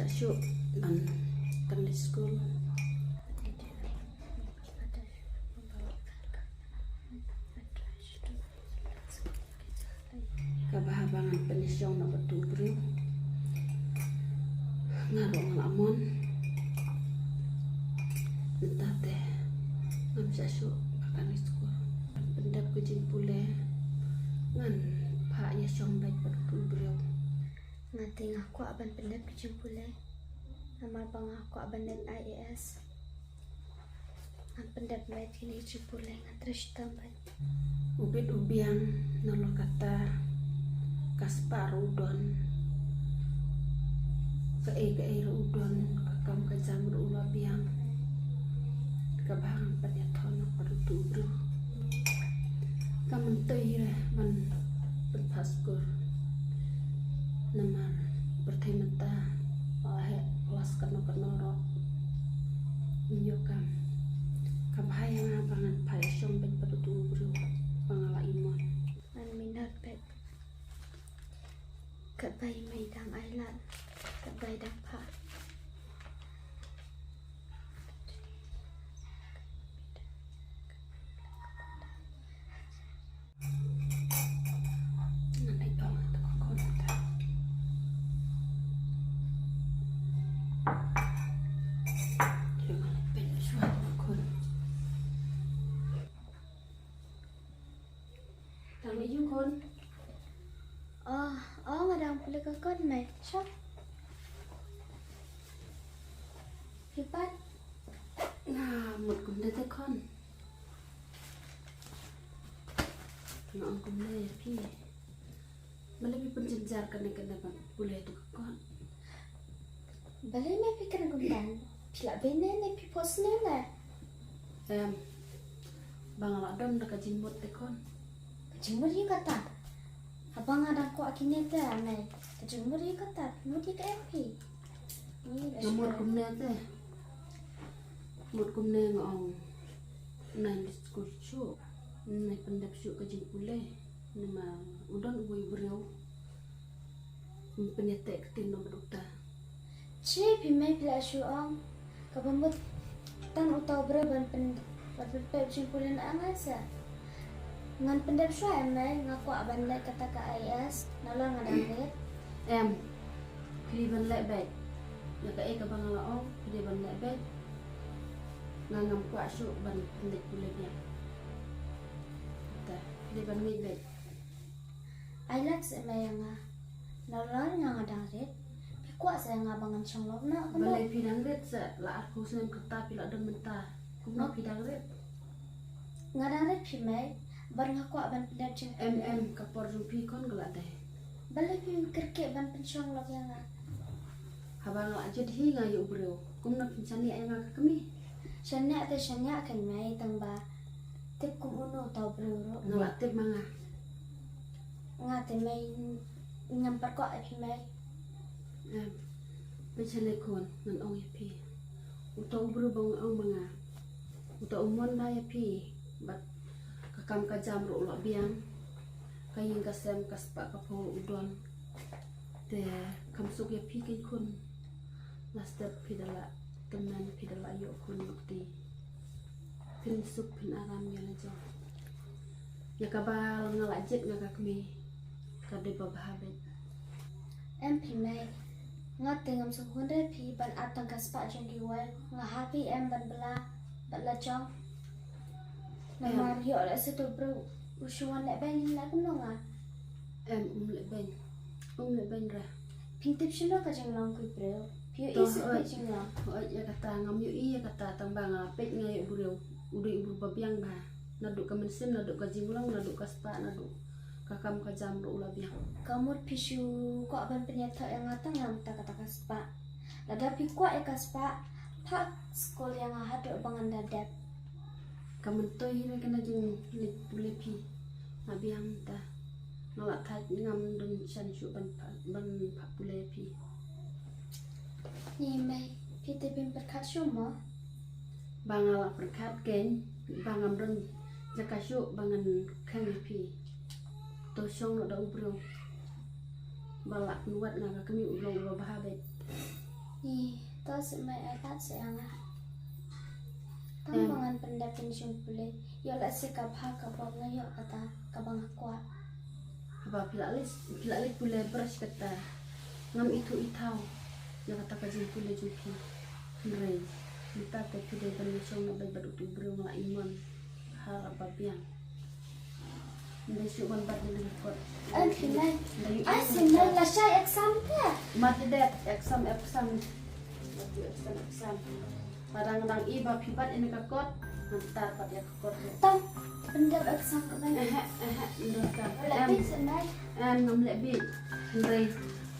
syuk dan di school. Kabahabangan penisyong na batubro ngaro nglamon entate ngam syuk akan di school. Pendap kejin pule ngan pak ya syong baik batubro Ngati ngaku aban pendap kejumpule amal bang aku aban net IAS ang pendap baik kini kejumpule ngatresh tambah ubit ubiang nolong kata kaspar udon ke udon kakam kajam ula biang kabang penyaton batubro kamentoi ban berpaskur namar bertementa oleh las keno nyokam kabhayang abangan payasong ben batubro pangala imon an minat bet kabay may dang ailan kabay dang pa nanay dong konta gimana ben suatu kon tang iyo kon ngadang pula kakon may syok hipat ngamut kum dete kon nong kum le pi malapit penjenjar kena boleh tu kon balay may pikiran kumpan pila bene na pipos nila bangala dom nakajimot te kon kejumur yung kata abang ada ko akinete anay kejumur yung kata mudi ka MP nomor kumne te mut kumne ngong nan diskur chu nai pendap chu kajin pule nama udon uboi breu penyete ketin nomor dokta Cik pimai pila syuang kabambut tan utau berban pendap jimpulan angasa ngan pendap syua emai ngaku abandai kata ka ayas nolong ngadang red pilih ban lek baik nak ka bangala ong pilih ban lek baik ngangam ku asu ban pendek pule dia ta pilih ban ngai baik aylas emai yang nolong ngadang red kuat saya ngabangan conglo nak balai pidang red sa la aku sen kata pila dem mentah kumna pidang red ngadang red pimai bar ngaku aban pendap jing kapor rupi kon gelak deh balai pim kerke ban penconglo yang habang la jadi ngayu bro kumna pincani ay nga kami Shanya kan mai tamba tip kum uno tau bro ngalak manga ngate mai nyampar ko ai pimai pincani kon ngan ong yapi utau bro bang ong manga utau umon ba yapi bat kakam kajam ro lo biang kayeng kasem kaspa kapo udon te kamsuk yapi kay kun Master pidala teman pidala yuk kun bukti pin sup pin aram ya lejo ya kabal ngalajit ngaka kami kade babahabet pimai ngate ngam su hunde pi ban atang kaspa jong giwai nga happy ban bala jong namar yo la setu bro usuan le ben la kunonga le ben ra pintip shino ka jong long ku bro Piu isi pecing lah. Ya kata ngam yu iya kata tambang apik ngai buriu udi ibu babiang ba naduk ka mensim naduk ka jinglang naduk ka spa naduk kakam ka jam ro ulah biang Kamu pisu ko aban penyata yang ngatang ngam kata kaspa. Lada pi ko e kaspa pak skol yang hadok bangan dadap. kamentoi ni kena jing boleh pi abiang ta nolak thai ngam dun san su ban pak boleh pi Ni mai pite pin perkat syuma. Bangal perkat ken bangam dun jakasu bangan kang pi tosong no da ubro balak nuat naga kami ulo bahabet Ih, to si mai akat si anga. Em. Tambangan pendapin siyang pulay. Yo la si kapha kapag ngayo kata kabang akwa. Apa pilalis pula beras kata ngam itu itau yang kata kajin pula jupi nrai kita tapi dia bersong nak baik badu bro ngala iman harap babiang ndai syuman bad ni kot An pinay. Ay, sinay la siya exam ka. mati det exam kadang-kadang iba pibat ini kakot nanti pat ya kakot Tam, pendap exam ka na. ndokar Wala pi sinay. ngam lebi nrai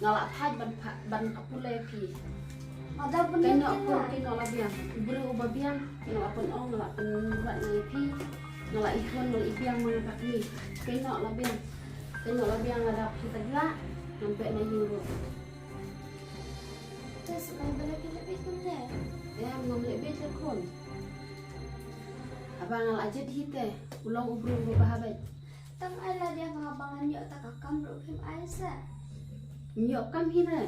ngala thaj ban apule pi Ada kena pendap apun ka. kena labiang buru babiang kena apun ong ngala apun buat ngai pi ngala ikon ngala ibiang mangkat ni kena labiang ada kita gila sampai na euro Terus may balapit-lapit ka na. ya ngam lebi tekon abang ngala aja hite ulang ubru bahabat Tam ay la dia ngabangan yo takakam bro kim ay sa. nyok kam hina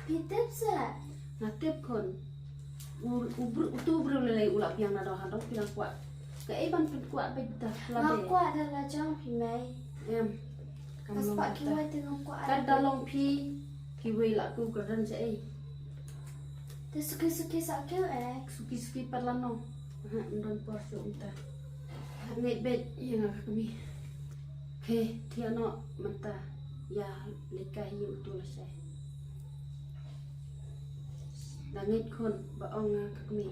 Pitip sa. ngatip kon ubru lelai ulap yang nado handong pilang kuat ke iban pun kuat beda labe Ngaku adalah jang pimay. em Pas pak kiwai tengok ku kan ada. dalong pi kiwi la ku garden se Terus suki-suki sa kiw suki parlano ha ndon porso unta ngai bet yang kami he tiano mata ya lekah yu tu la se nangit kon baong kami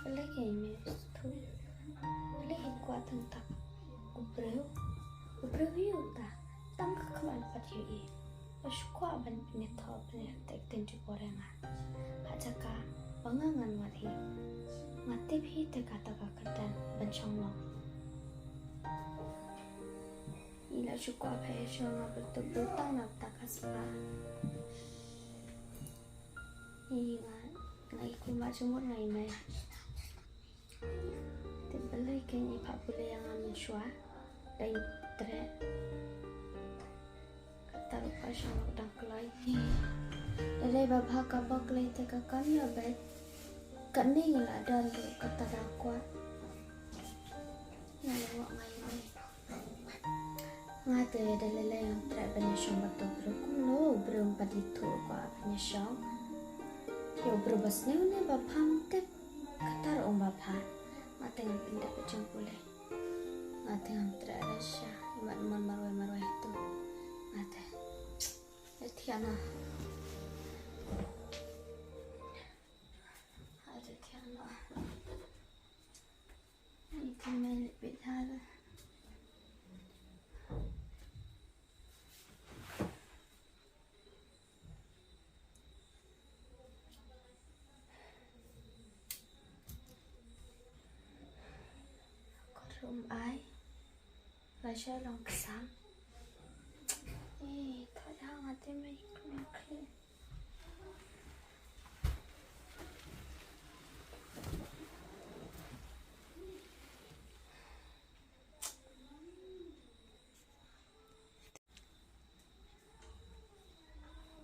Lagi ini tu. Lagi kuat tentang ubreu. Ubreu yuk ta. Tang kekaman pat yuk. Pas kuat ban penetop tek tenju korengan. Hajaka bangangan mati. Mati pi te kata kakedan ban chonglong. Ila syukur apa ya syong betul-betul nak takas pa. Ingat, ngai kumat semua ngai mai. Tibelai kayaknya pak boleh yang amin syua dan tre kata lupa syang udah kelai dari babah kabak kelai teka kami abad kani ngila dan tu kata dakwat yang lewat ngai ngate dalilai yang tre banyak syang betul berukum lo berum paditu ko banyak syang yo berubas ni babah tip kata orang babah Mateng pindah ke jempule. Mateng terada syah. Iman marwah itu. Mateng. Tiana. Ada Tiana. Ini kemana beda. Ai và sẽ lòng sáng thôi đang ở đây mấy con kia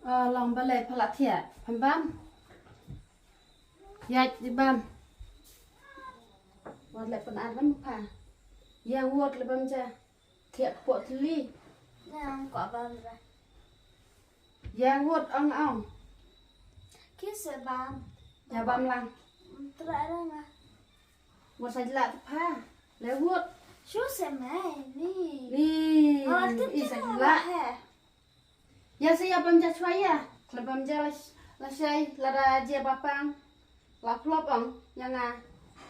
lòng balai pala thia pambam ya di bam wat le pen avan pa yang wot le bam ja thiak po thli đang quả bom rồi yang wot ong kia sẽ bám ya bam lang tôi đã đâu mà wot sai la pa le wot chú sẽ mày nè ni tiếp i theo sai là la hè ya saya bam ja chwaya le bam ja la sai la da je bapang la plop ong yang a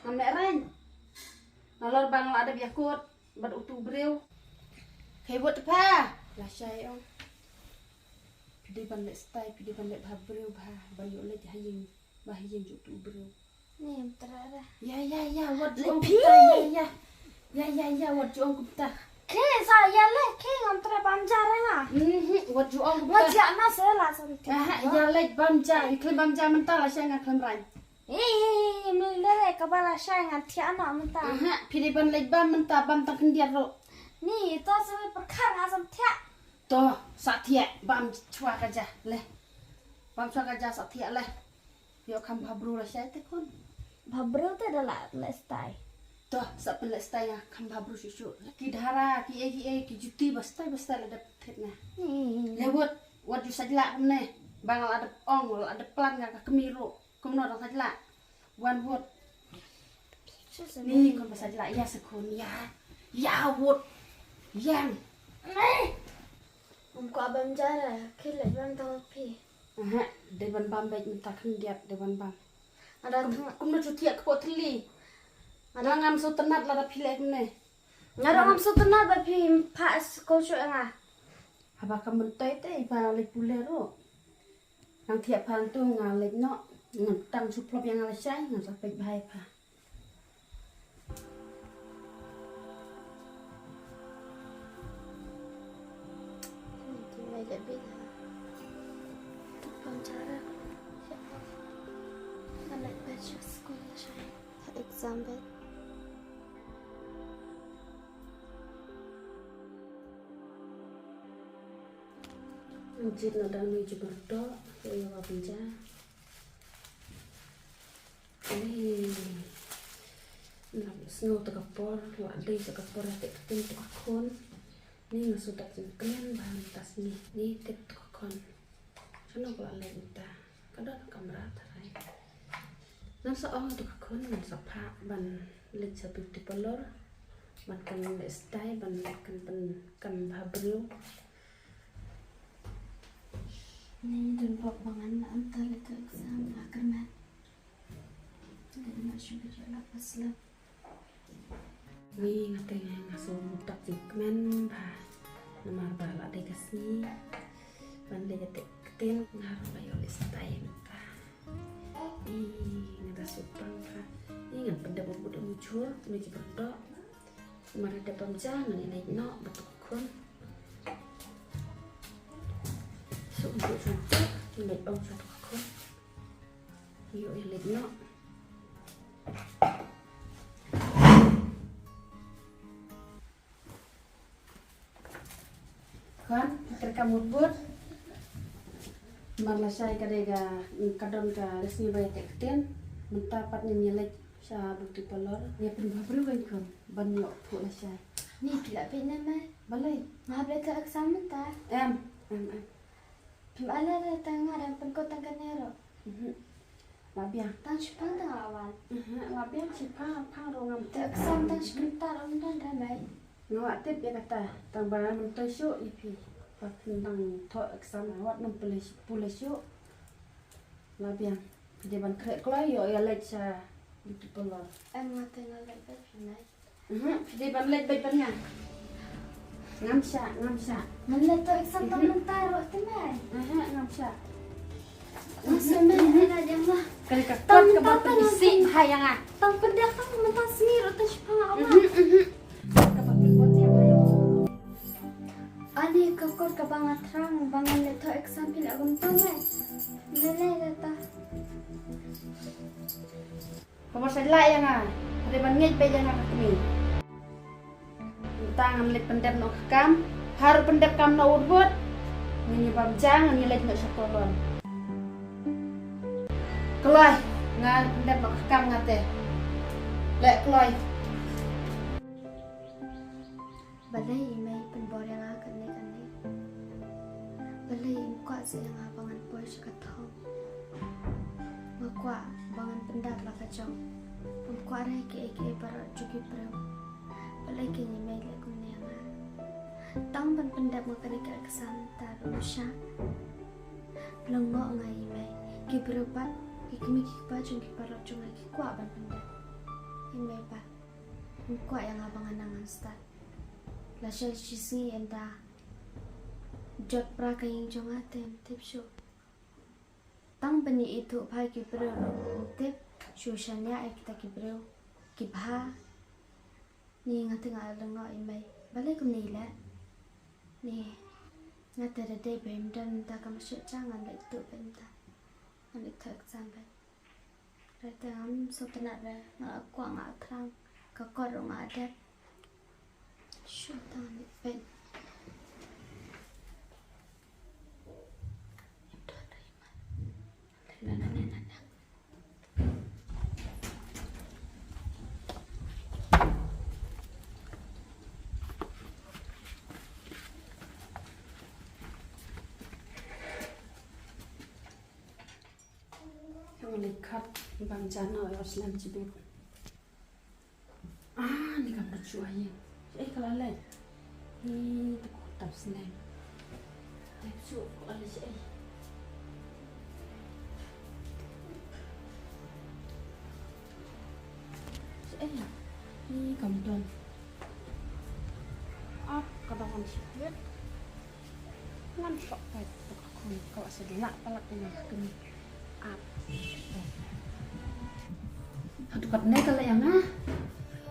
nam le ren nalor bang la ada biakut bad utu breu hei wot pa la sai ong pidi ban le stai pidi ban le bha breu bha ban yo le haying bah haying utu breu nè tôi đã ra ya wot Le ong pi. ya wot ong kupta kia sao ya le kia ngom tôi bám ra đấy à wot ong ngồi kupta chuyện nó sẽ là sao ya le bam ja ikle bam ja mentala saya ngak lemrai Milere kabala syai ngan tiana mentah. Pidi ban lek bam mentah bam tang kendiat ro. Ni to sampai perkar ngasam tiak. To satya bam chua kaja le. Bam chua kaja satya le. Yo kam babru la syai te kon. Babro te adalah lestai. To sa pen lestai ya kam babru susu. Ki dhara ki juti bastai la dapet na. Lewat wat ju sajla ne. Bangal ada ong ada plan ka kemiro. Kumno dong sajla. Wan wot. Ni kon sajla ya sekon ya. Ya wot. Yang. Umko abam jara kile bam tahu pi. Dewan bam baik minta kendiat dewan bam. Ada Kumno cuti ko teli. Ada ngam so tenat la da pilek ne. ngaro ngam sutena ba pi pas ko chu nga. Haba kam mentai te iba le pulero. Nang tiap pan tu ngalek no. Ngentang suplop yang ngalek syai ngan sampai bahaya pa. Meja beda. Bam jara. Anak baca sekolah syai. Exam bed. Anjir na dan menuju berdo. Ya wabija. Snow tekapor, wadai tekapor atik ketin tukakon. Ni ngasudak jengklen bahan tas ni tip tukakon. Sana gua lenta. Kadang kamera tarai. Nan seorang tukakon nan sapa ban lek sabit di pelor. Ban kan lestai ban kan babru. Ni dun pop bangan antar itu exam akerman. Jadi masuk ke jalan paslah. Ni ngatanya ngasuh budak jengkmen bah. Namar bala dekasni. Ban deketik ketin ngaruh bayo lestai entah. Ngada supang bah. Ini ngan benda budak muncul menuju berdo. Mari ada pemjang ini no betul kon. Untuk suntuk, lihat om satu kon. Yuk lihat no. Kan, ketika mubur, malah saya kadega kadon ka resmi bayar tekten, mentapat nyelek sa bukti pelor, ya penbabru kan kon, banyak pula saya. Ni tidak pernah mai. Balai, Ngabre ke exam mentah. em. Pimala na tanga dan penkotang kanero. Labiang. Tang chupang tang awan. Labiang si pang rongam Te exam tang sebentar om dan damai. ngawak tip ya kata tang barang mentoi syuk ipi pakin tang to exam awak nam pulai syuk labiang dia ban krek kloi yo ya lek sa bitu pelor Em ngate ngalek ba pinai. dia ban lek bai ban ngam sa Ngalek to exam tang mentar ro temai. ngam sa Masuk men ada jemlah. kali kakot ke bawah isi hayang ah Tang pendak tang mentar sini ro tang chupang awan. Ani kakor ka bangat terang bangan leto exam pil agam tamai. Lele data. Pemor sadla yang ah ada ban ngej pe yang kami tangan lek pendep no kam har pendep kam no urbut ini pamjang ini lek no sekolon keloi ngal pendep no kam ngate lek keloi Balai mai penbor yang akan ni kan ni. Balai kuat saya yang abangan boy sekat tahu. Kuat bangan pendak lah kacau. Kuat rai ke para cuki perau. Balai ke ni mai lek kun yang ah. Tang ban pendak makan ikat kesan tar usah. Pelengok ngai mai. Ki berobat ki kimi ki baju ki para cungai ki kuat ban pendak. Imai pa. Kuat yang abangan nangan start. Lasha shisni enda jot pra kaying jongaten tip shu tang bani itu bhai ki bro tip shu shanya ek ta ki bro ki bha ni ngate nga lenga imai balai kum ni la ni ngate de de bem dan ta kam shu changan le tu bem ta ani thak sam ba Radam so tenara aku nggak terang kakor nggak ada. Syutan pen. Melihat bang jana harus lam cibir. Ni kan berjuaya. Kalau lain, ni tu tak senang. Tapi cukup kalau saya. Saya, ni kemudian. Kadang cibir. Ngan sok baik kau sedelak palak dengan kini. Aduh kat ni kalau yang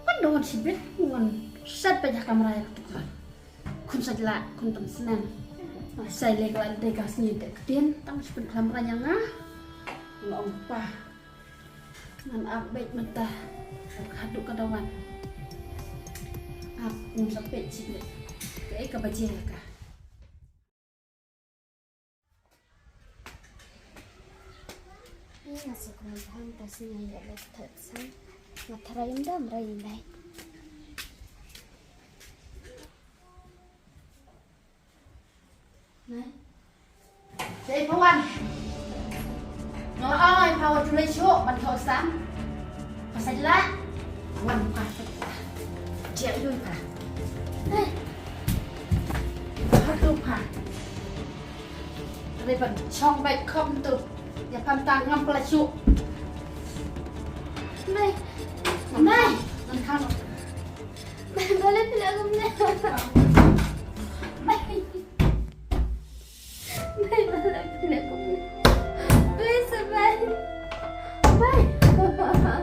kan doan sibit kan set pejah kamera yang tukar kun sajla kun tam senen saya legal ada gas ni deketin tam sibit kamera yang lo apa nan update mata haduk kadawan aku sampai sibit ke kabaje ka. Nasi kurang tasnya ya letak san mataraim dam raim dai. Này, đây Phong Anh, nó ơi Phong chú lấy chỗ bật thổi sáng, và sạch lá, quần cả chẹo đuôi cả, đây, hết luôn hả? Đây vẫn trong bệnh không từ, nhà Phan Tàng ngâm là trụ, Mai, này, lần khăn rồi. boleh tidak kamu Mai, boleh tidak kamu please Mai, Mai, boleh tidak kamu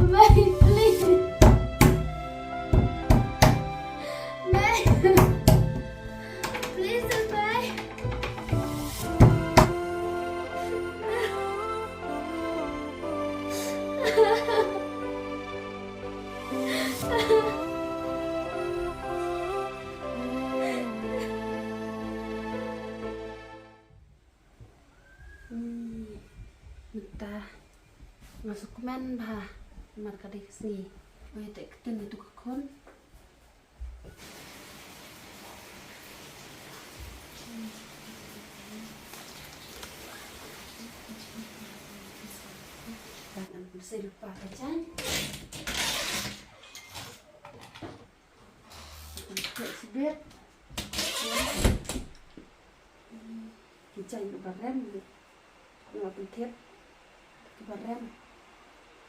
Mai, please. Mai. Please, Mai. Minta masuk komen bah, marka di sini, oh ya tak ketin itu kakon. Jangan bersih lupa kacan. Cek sebet. Kacan itu barem, nggak penting. Barem.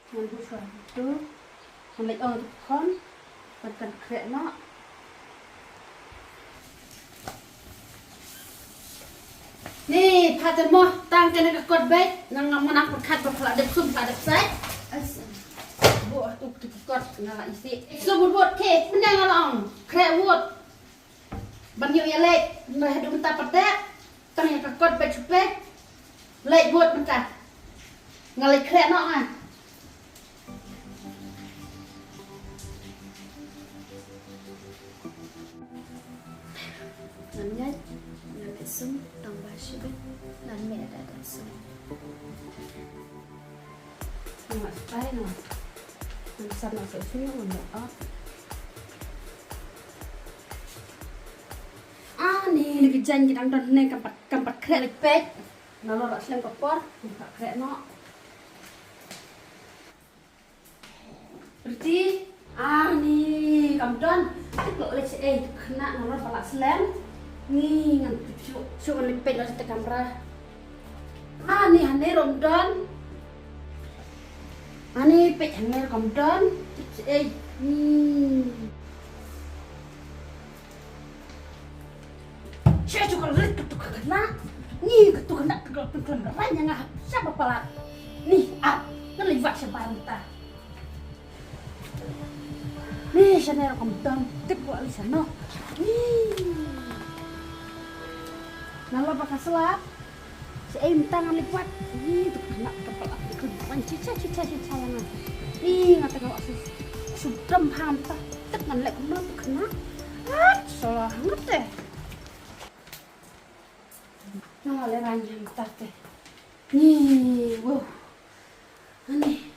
Yang bukan itu, yang kon, bukan kerana. Ni patut moh tang kena ke kot baik, nang menang perkat berpelak depsum pada side. Buat tu kot nggak isi. Semua buat ke, menang along. Krek wood. Banyak yang lek, dah hidup mentah pedak. Tang yang ke kot baik cupe. Lek wood mentah. Ngalai krek nak kan. Namanya nak sum tambah syibet dan merah dan sum. Nggak stay no. Bisa masuk sini untuk up. Ni lagi janji dang dan ni kampat krek lepet. Nalo rak seleng kopor, kampat krek no. Berarti ni kamdan kalau oleh kena nalo palak seleng. Ni ngan cu lepet lo sete kamera. Ni hane Ramadan. Ani pek hane Ramadan. Saya juga lihat ketuk kena. Ni ketuk kena ketuk kena. Ranya ngah siapa kepala. Nih, ngeliwat sebarang ta. Nih, sana kamu tip buat di sana. Nih. Nala pakai selap. Si tangan lipat. Nih, tuh kena kepala. Keruan cica yang. Nih, ngata kalau sudah hampa. Tek ngalek kamu tuh kena. Salah hangat deh. Ngalek ranjang teh. Nih, wow. Nih.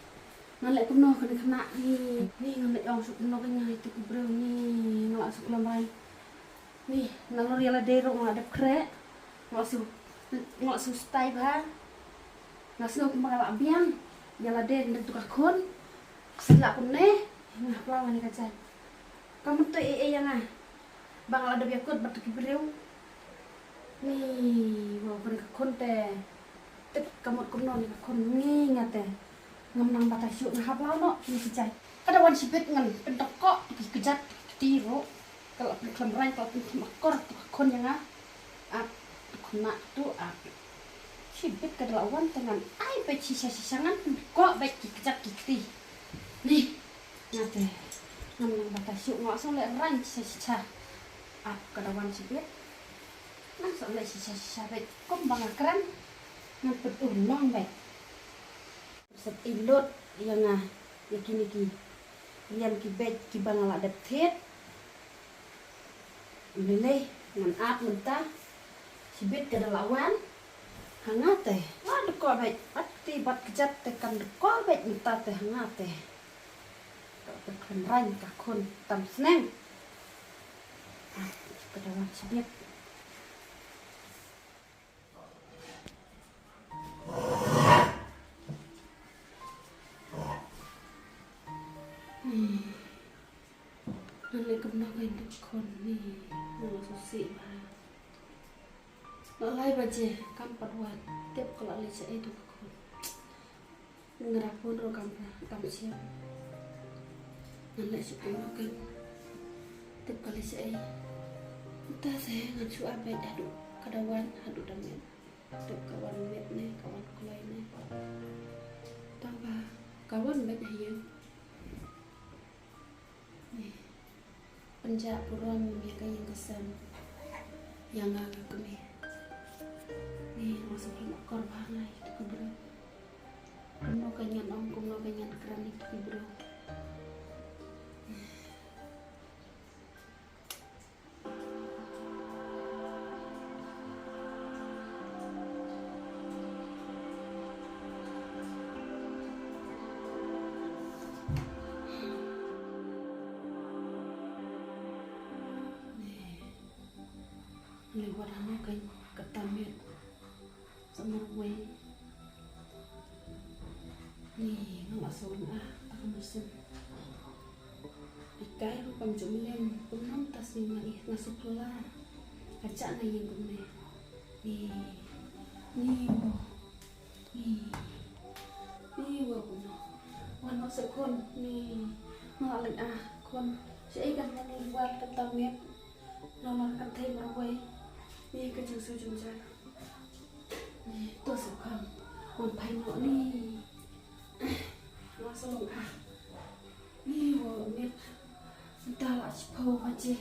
Ngalek kuno kena nih ngalek yang sok kuno kena itu bro nih ngalak sok lambai nih nalor yala dero ngadep krek ngalak su stay ba ngasu kemarala biang yala de ndek tukakon selak kune nah pelawan ni kacan kamu tuh yang bang ada biakut batu kibreu nih bawa ke kakon teh tek kamu kuno ni kakon nih ngate ngamnang batas yuk ngahap lau no ni sejai kada wan sipit ngan pentok kok dikejat tiru kalau penklemrai kalau penkmakor kon yang kena tu sipit kada lawan dengan ai pe sisa-sisangan kok baik dikejat kiti nih ngate ngamnang batas yuk ngak so lek ran sisa-sisa kada wan sipit nang so lek sisa-sisa baik kom bang keren ngapet ulong baik set ilot yang ya kini lian kibet kibang ala dapet lele ngan mentah sibit kada lawan hangat teh waduh kok baik ati bat kejat tekan kok baik mentah teh hangat teh kok berkenran kakun tam seneng kada lawan sibit Nanti kena kain tukon nih, nggak susi bah. Nalai baje, kampat buat tiap kalau lihat itu kakon. Ngerapun ro kampa siap. Nanti suka makan tiap kali saya. Entah saya ngancu abad aduh kadawan aduh damen. Tiap kawan met nih, kawan kulai nih. Tambah kawan banyak ya. Penjak puruan yang kayang kesan yang agak kemi nih masuk lemak korban lah itu ke bro kuno kanyan kuno kanyan keran itu ke bro lewat hana kan ketamit sama gue nih nggak soalnya aku mesin ikai rupam jumlen punam tas lima masuk kelar kaca na yang gue nih wow kuno wan masuk kon nih ngalek kon si ikan yang lewat ketamit nomor kantai marway nih kecil sujung sana nih tuh sekarang mampai no nih langsung nih wow nih entah lah sepau aja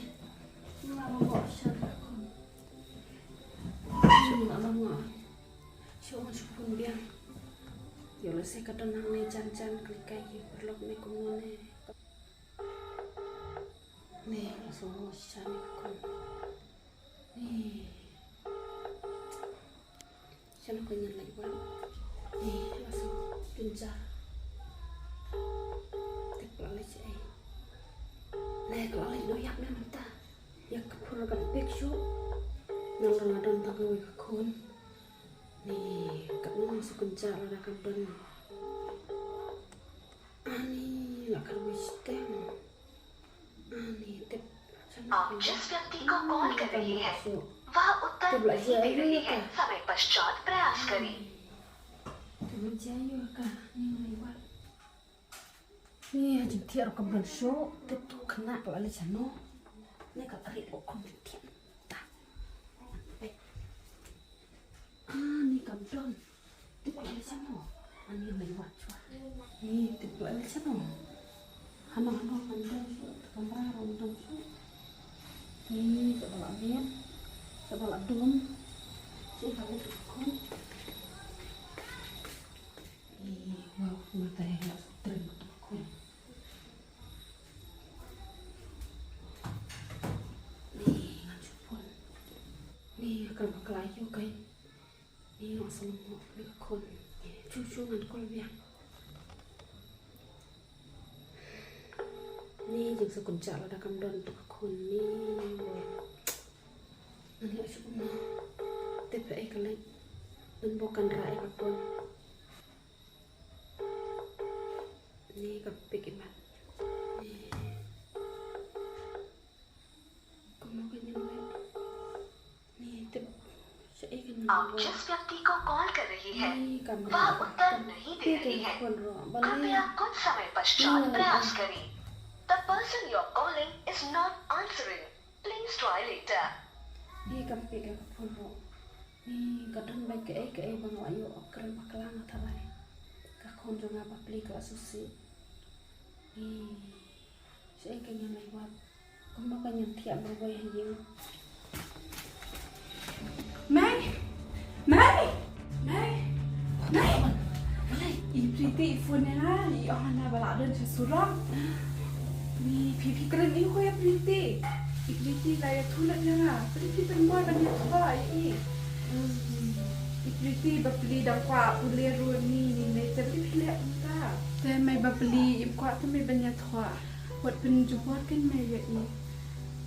nggak mau syarah kon nggak mau siapa sepun biang ya lah saya kadang nang nih can klik aja berlok nih kumone nih langsung mau cari kon nih sana kanyan lagi bang nih langsung gencar tipe sih nih kalau lagi doyak nih mentah ya kepura kan peksu nalor ngadon tagawi kakon nih kamu masuk gencar ada kapan nih nggak akan wistem nih tip आप जिस व्यक्ति को कॉल कर रहे हैं वह उत्तर नहीं दे रहे हैं समय पश्चात प्रयास करें nih jentiar ke bensu itu kena kalau sana ini kalau tarik okon jentiar tak nih kamdon Tiba sana. Ani lewat cua. Ni tiba sana. Hano mandong kamera rondong. Ni sebelah mian. Sebelah dum. Si kalau tukun. Wow, mata yang terima tukun. Ni ngajut pun. Ni akan berkelayu kan. Ni nak selama lekon. Cucu ngan kol biang. Ni jeng sekunca lah dakam don untuk kon ni. Ani asyik na. Tepe kalai. Dan bukan rai kapon. Ni kapik iman. Kamu kan yang lain. Ni tep. आप जिस व्यक्ति को कॉल कर रही है वह उत्तर नहीं दे रही है कृपया कुछ समय पश्चात प्रयास करें The person you're calling is not answering. Please try later. Ni kapik kapon ro. Ni kadang baik ke bang ayo keren bakalan athalai. Kakon jong apa beli ke susi. Ni saya kena lewat. Kamu kan yang tiap berway yang Mai, Ipriti phone na, Ihana baladan sa surang. Ni pipi keren ini kaya Ipriti. Ipriti laya tulad niya nga. Ipriti perempuan banyak tua ini. Ipriti bapeli dah kuat boleh runi ni tapi pilih entah. Tapi mai bapeli kuat tu mai banyak tua. Buat penjual kan mai ya ini.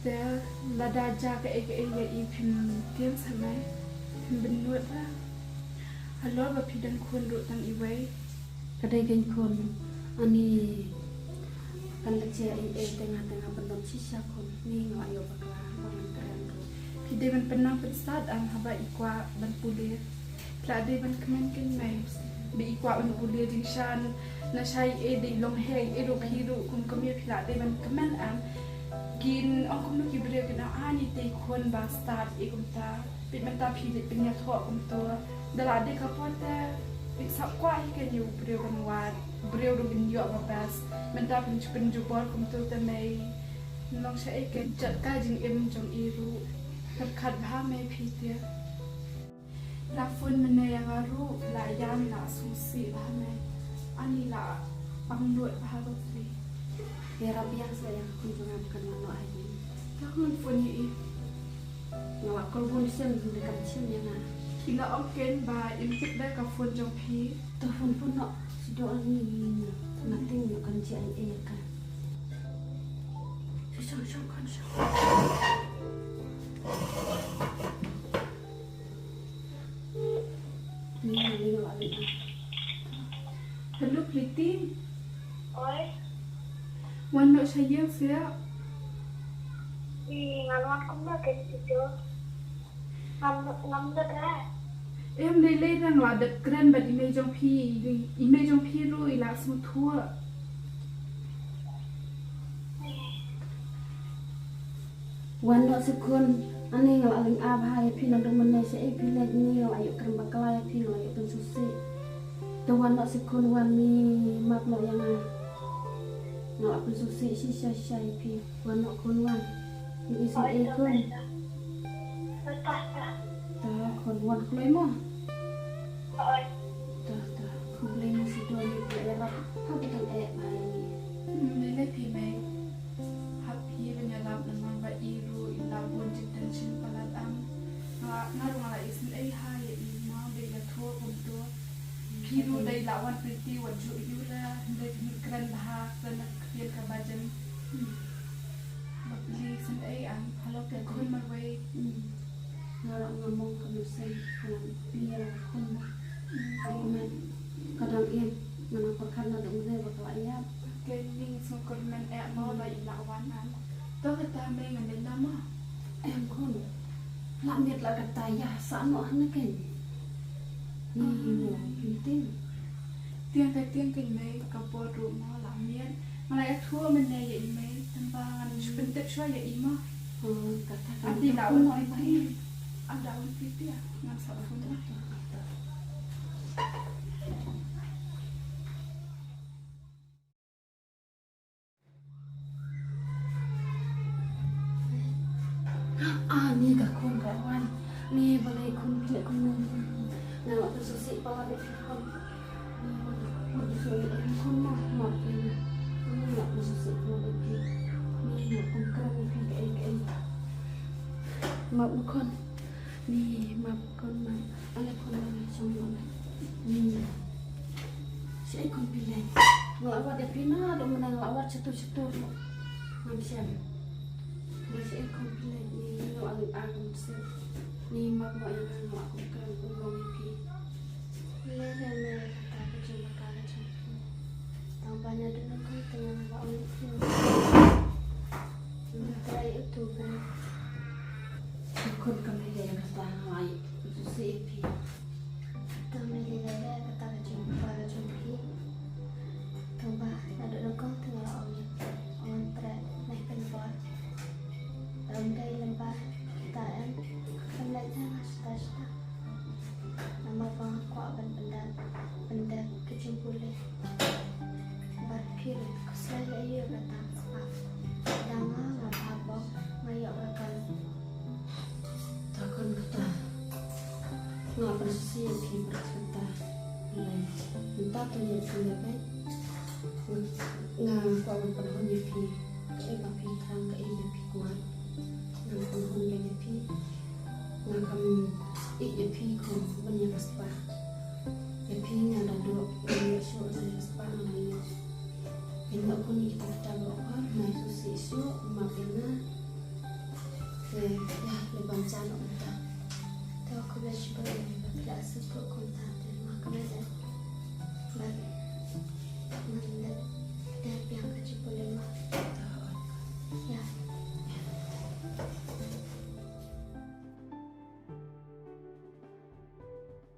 Tapi lada jaga ya ini pin tiang samai pin benut lah. Halo bapi dan kun duk tang iwai. kadai gen kon ani kan leceh tengah-tengah pendom sisa kon ni ngayo bakalan bangan keren ro. Pide ban penang pensat ang haba ikwa ban pulir. Klade ban kemen ken mai. Bi ikwa ban pulir ding shan na shai di long hei ro phiru kum kemir klade ban kemen ang gin ong kum ki bre kena ani te kon ba start kum ta pit menta phile pinya tho kum to dalade ka pota Isap kuah ikan you beriau benwat beriau rugin yo apa bas menta penjubor kum tu temai nong saya ikan jat kajing jong iru terkat bahame pitia lafun mana yang aru la yam la susi bahame ani la panglut baharu tri Ya Rabbi yang sayang kunjungan kan mano aja. tahun pun ni Ngawak kolbun sen dekat sini na. ila oken ba imtik da ka fun jong pi Telepon pun nak sedok ni nanti kan CIA kan. Sisang kan sih. Ni lagi. hello pliti Oi, wan no saya sia nganuan kamu ke situ. Ngam dah. em lấy lấy ra ngoài đợt kren bật email trong phi rồi là số thua Wan nak sekun ani ngaling abhai pi nang demen se pi lek ni ayo kerem bakalai pi ayo pen susi. To wan nak sekun wan ni mak no yang nak pen susi sisa pi wan nak kun wan. Ni isi kun. Ta kun wan klei mo. Ta klei mo si do ni era ha betul mai ni. lấy lấy phi mày hấp phi bên nhà làm nằm nằm và iru ila buồn chịu tension palat am nga runga isin ai hai ma be la thua kum to phi ru dai la wan priti wan ju yu ra dai phi kran bha kran khian ka bajan bapli sin ai am halo ke khun ma wei Ngarang ngomong ke mesin kalau biar kun argumen kadang im menapa karena dong bakal ayam. ke ning so kon men e mo la ila wan am to ka ta me ngan den nama Em kun lamit lah kata ya sano anak kan ni mo penting tiang ta tiang ken me ka po ru mo la mien malai thua men ne ye me tambangan sebentar shwa ye ima kata Adi lawan piti, ada lawan piti ya, nggak salah pun. ni ka kon ka wan ni balai kun pile kun na wa tu susi pa wa de kon ni wa tu susi kun ma ni wa tu susi pa wa de ni wa kun kan ni pi ka ai ma kon ni ma kon ma ala kon ma chong ma ni si ai kon pile ngawat de pina do menang ngawat cetur-cetur mam siam masih ai kon pile ni no ang ang se ni ma mo yang ang aku kan ngomong pi le le me kata ke cuma kala cuma tang banyak dulu kan tengah ba on try itu kan kon kan le kata ngai si pi tang me le kata ke cuma kala cuma pi tang ba ada lokong tengah on try naik kan buat dai lembah kita kan lại ra hasta nama bang kuat benda kecil boleh berpikir keselai ia datang sebab danga ngapa ngayok akan takon kata ngapa si pi berkata lai minta tu yang kena baik ngang kwa penhon ye pi ai ba pi thang ka ai ye pi kuat ngang penhon ye pi ngang kam ai ye pi ko ban ye kaspa